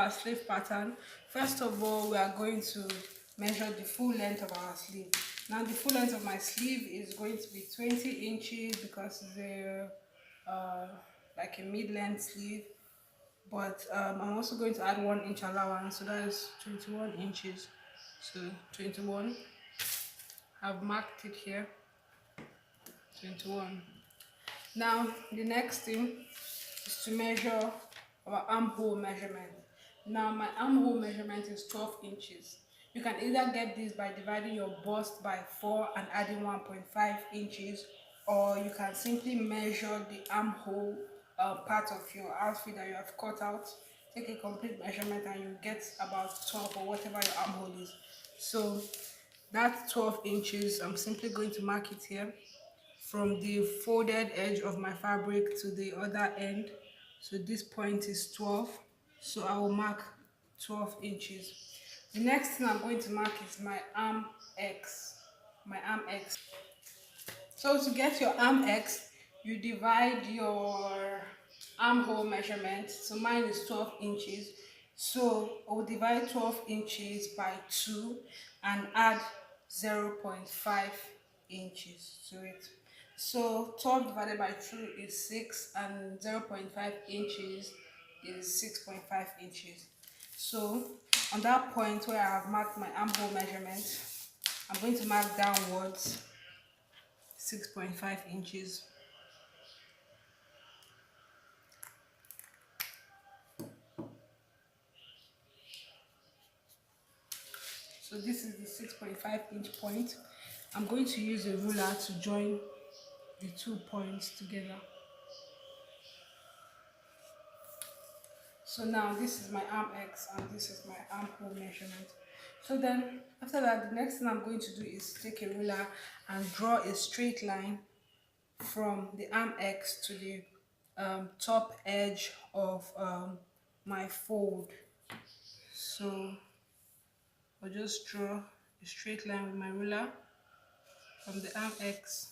our sleeve pattern, first of all, we are going to measure the full length of our sleeve. Now, the full length of my sleeve is going to be 20 inches because it's like a mid-length sleeve. But I'm also going to add 1 inch allowance, so that is 21 inches. So 21. I've marked it here. 21. Now, the next thing is to measure our armhole measurement. Now, my armhole measurement is 12 inches. You can either get this by dividing your bust by 4 and adding 1.5 inches, or you can simply measure the armhole part of your outfit that you have cut out. Take a complete measurement and you get about 12 or whatever your armhole is. So that's 12 inches. I'm simply going to mark it here from the folded edge of my fabric to the other end. So this point is 12, so I will mark 12 inches. The next thing I'm going to mark is my arm X. So to get your arm X, you divide your armhole measurement. So mine is 12 inches. So I will divide 12 inches by 2 and add 0.5 inches to it. So 12 divided by 2 is 6 and 0.5 inches is 6.5 inches. So on that point where I have marked my armhole measurement, I'm going to mark downwards 6.5 inches. So this is the 6.5 inch point. I'm going to use a ruler to join the 2 points together. So now this is my arm X and this is my armhole measurement. So then after that, the next thing I'm going to do is take a ruler and draw a straight line from the arm X to the top edge of my fold. So I'll just draw a straight line with my ruler from the arm X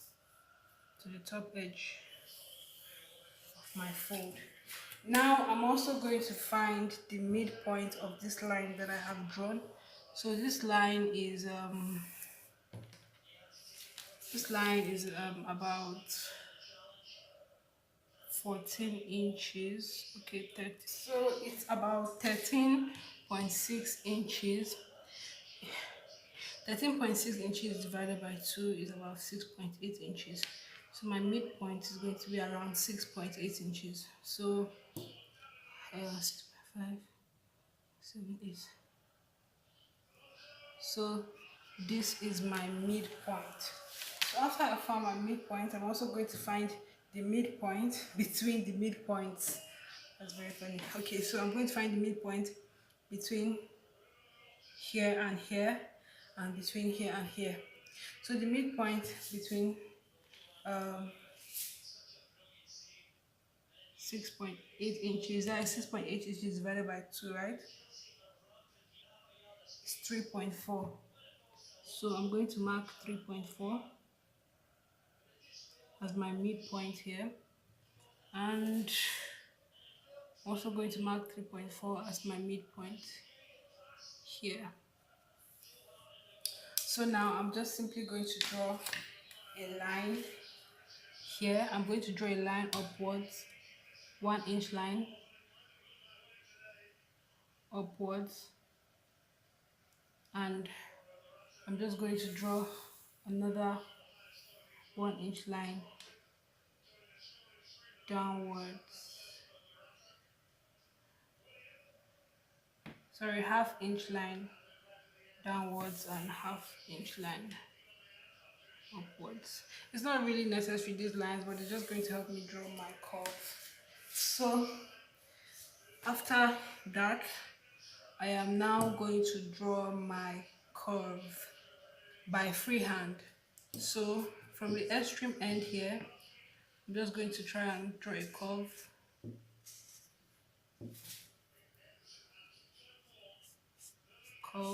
to the top edge of my fold. Now I'm also going to find the midpoint of this line that I have drawn. So this line is about 14 inches. Okay, 30. So it's about 13.6 inches. 13.6 inches divided by 2 is about 6.8 inches. So my midpoint is going to be around 6.8 inches. So 6, 5, 7, 8. So this is my midpoint. So after I found my midpoint, I'm also going to find the midpoint between the midpoints. That's very funny. Okay, so I'm going to find the midpoint between here and here, and between here and here. So the midpoint between 6.8 inches, that is 6.8 inches divided by 2, right? It's 3.4. So I'm going to mark 3.4 as my midpoint here, and I'm also going to mark 3.4 as my midpoint here. So now I'm just simply going to draw a line here. I'm going to draw a line upwards, 1 inch line upwards, and I'm just going to draw another 1 inch line downwards. Sorry, half inch line downwards and half inch line upwards. It's not really necessary, these lines, but it's just going to help me draw my curve. So after that, I am now going to draw my curve by freehand. So from the extreme end here, I'm just going to try and draw a curve. Right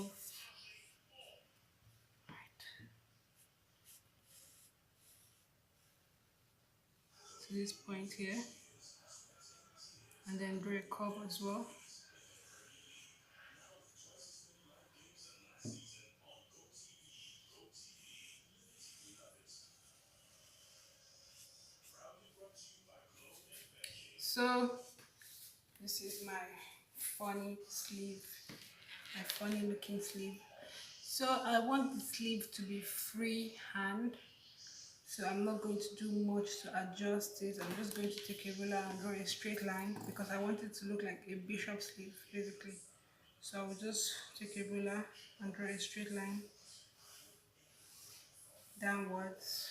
to this point here, and then draw a curve as well. So this is my funny sleeve, my funny looking sleeve. So I want the sleeve to be free hand, so I'm not going to do much to adjust it. I'm just going to take a ruler and draw a straight line because I want it to look like a bishop sleeve basically. So I will just take a ruler and draw a straight line downwards.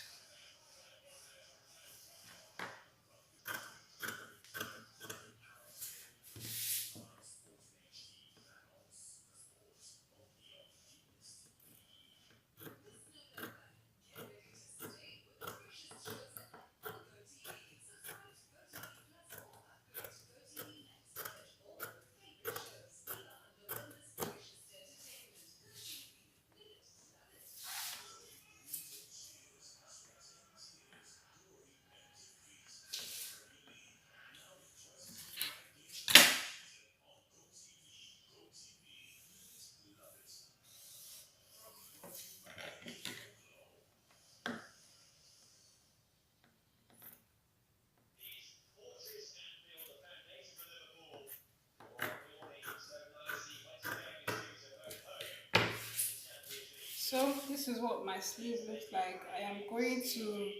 So this is what my sleeve looks like. I am going to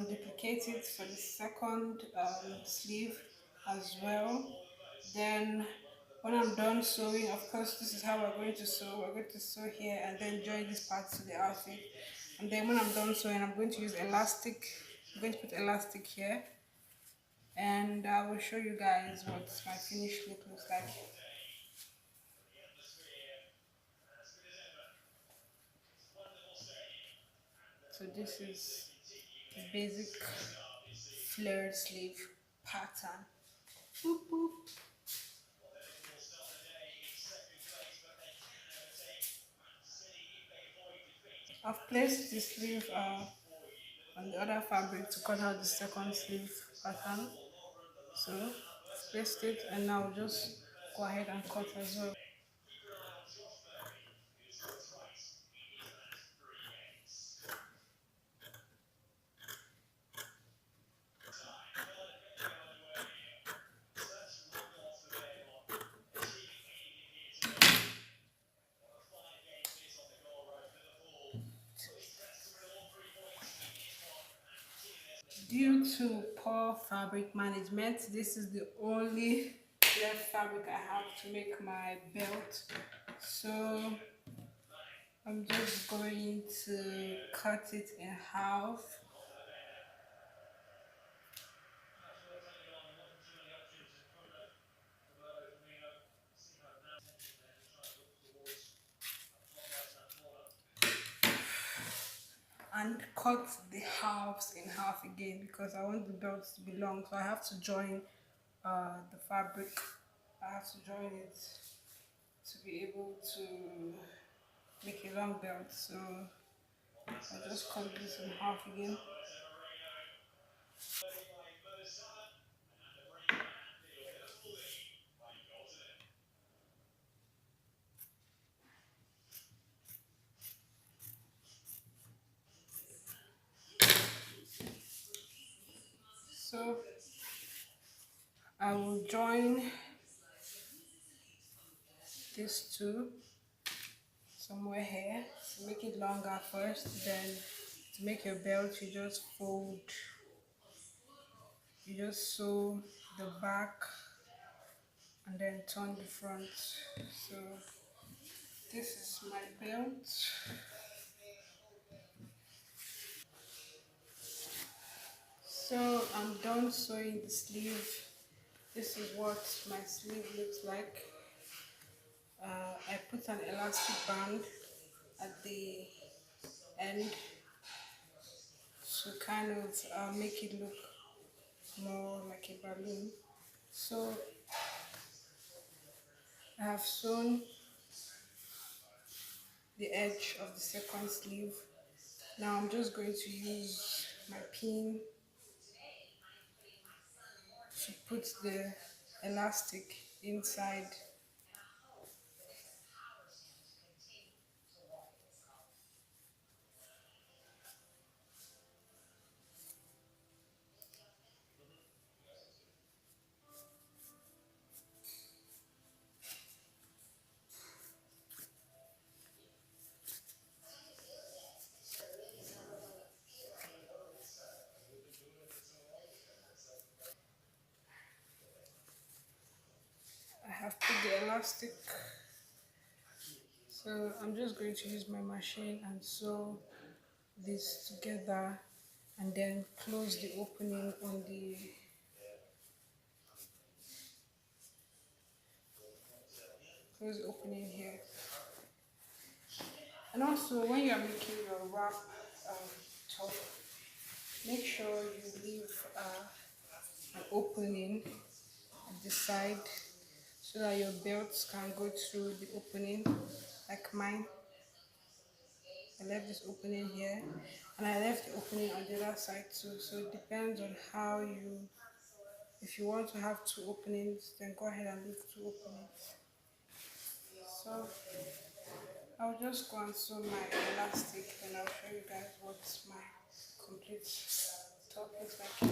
duplicate it for the second sleeve as well. Then when I'm done sewing, of course this is how we're going to sew. We're going to sew here and then join this part to the outfit. And then when I'm done sewing, I'm going to use elastic. I'm going to put elastic here, and I will show you guys what my finished look looks like. So this is the basic flared sleeve pattern. Boop, boop. I've placed the sleeve on the other fabric to cut out the second sleeve pattern. So I've placed it, and now just go ahead and cut as well. Due to poor fabric management, this is the only left fabric I have to make my belt. So I'm just going to cut it in half. And cut the halves in half again because I want the belt to be long, so I have to join the fabric. I have to join it to be able to make a long belt. So I just cut this in half again. So I will join these two somewhere here to make it longer first. Then to make your belt, you just fold, you just sew the back and then turn the front. So this is my belt. So I'm done sewing the sleeve. This is what my sleeve looks like. I put an elastic band at the end to kind of make it look more like a balloon. So I have sewn the edge of the second sleeve. Now I'm just going to use my pin to put the elastic inside. elastic. So I'm just going to use my machine and sew this together and then close the opening on the opening here. And also when you are making your wrap top, make sure you leave an opening at the side so that your belts can go through the opening, like mine. I left this opening here and I left the opening on the other side too, so it depends on how you, if you want to have two openings, then go ahead and leave two openings. So I'll just go and sew my elastic and I'll show you guys what my complete top looks like.